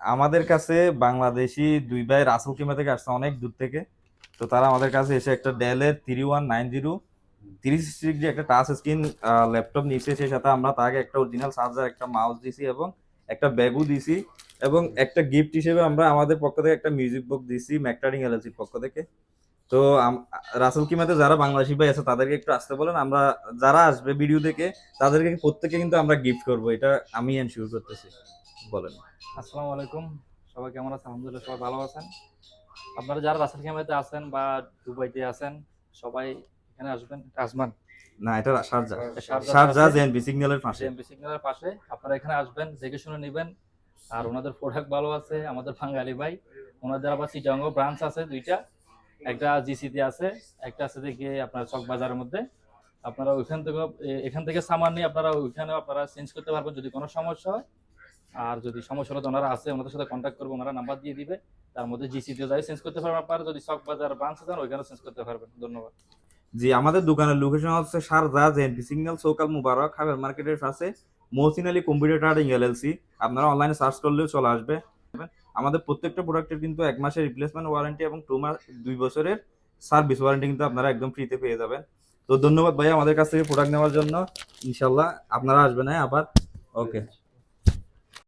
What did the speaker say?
আমাদের কাছে বাংলাদেশি দুই ভাই রাসেল কিমা থেকে আসছে অনেক দূর থেকে। তো তারা আমাদের কাছে এসে একটা ডেলের 3190 360 একটা টাচ স্ক্রিন ল্যাপটপ নিয়েছে। সেই সাথে আমরা তাকে একটা অরিজিনাল চার্জার, একটা মাউস দিছি এবং একটা ব্যাগও দিছি। এবং একটা গিফট হিসেবে আমরা আমাদের পক্ষ থেকে একটা মিউজিক বক্স দিছি ম্যাকটারিং এলএলসির পক্ষ থেকে। তো রাসেল কিমাতে যারা বাংলাদেশি ভাই আছে তাদেরকে একটু আসতে বলেন। আমরা যারা আসবে ভিডিও দেখে তাদেরকে প্রত্যেককে কিন্তু আমরা গিফট করব, এটা আমি এনশিওর করতেছি। বলেন। আসসালামু আলাইকুম। সবাই কেমন আছেন? আলহামদুলিল্লাহ সবাই ভালো আছেন। আপনারা যারা রাসেল খেমাতে আছেন বা দুবাইতে আছেন, সবাই এখানে আসবেন। আসমান না, এটা শারজা। শারজাতে শারজা আছে, জেএনবি সিগন্যালের পাশে। জেএমবি সিগন্যালের পাশে। আপনারা এখানে আসবেন, দেখে শুনে নেবেন। আর ওনাদের প্রোডাক্ট ভালো আছে। আমাদের বাঙালি ভাই, ওনাদের আবার চিটাগং ব্রাঞ্চ আছে দুইটা, একটা জিসিতে আছে, একটা আছে দেখে আপনার চক বাজারের মধ্যে। আপনারা ওইখান থেকে এখান থেকে সামান নিয়ে আপনারা ওইখানেও আপনারা চেঞ্জ করতে পারবেন যদি কোনো সমস্যা হয়। আর যদি সমস্যা হলে তো ওনারা আছে, ওনাদের সাথে কন্ট্যাক্ট করবো, ওনারা নাম্বার দিয়ে দিবে। তার মধ্যে জিসিতে যাই চেঞ্জ করতে পারবেন আপনারা, যদি চক বাজার ব্রাঞ্চ যান ওইখানেও চেঞ্জ করতে পারবেন। ধন্যবাদ। জি, আমাদের দোকানের লোকেশন হচ্ছে শারজা জেএনবি সিগন্যাল সৌকাল মুবারক হাবের মার্কেটের পাশে Mohsin Ali computer trading LLC. আপনারা অনলাইনে সার্চ করলেও চলে আসবে। আমাদের প্রত্যেকটা প্রোডাক্টের কিন্তু 1 মাসের রিপ্লেসমেন্ট ওয়ারেন্টি এবং 2 বছরের সার্ভিস ওয়ারেন্টি কিন্তু আপনারা একদম ফ্রিতে পেয়ে যাবেন। তো ধন্যবাদ ভাই আমাদের কাছ থেকে প্রোডাক্ট নেওয়ার জন্য। ইনশাল্লাহ আপনারা আসবেন। হ্যাঁ, আবার। ওকে।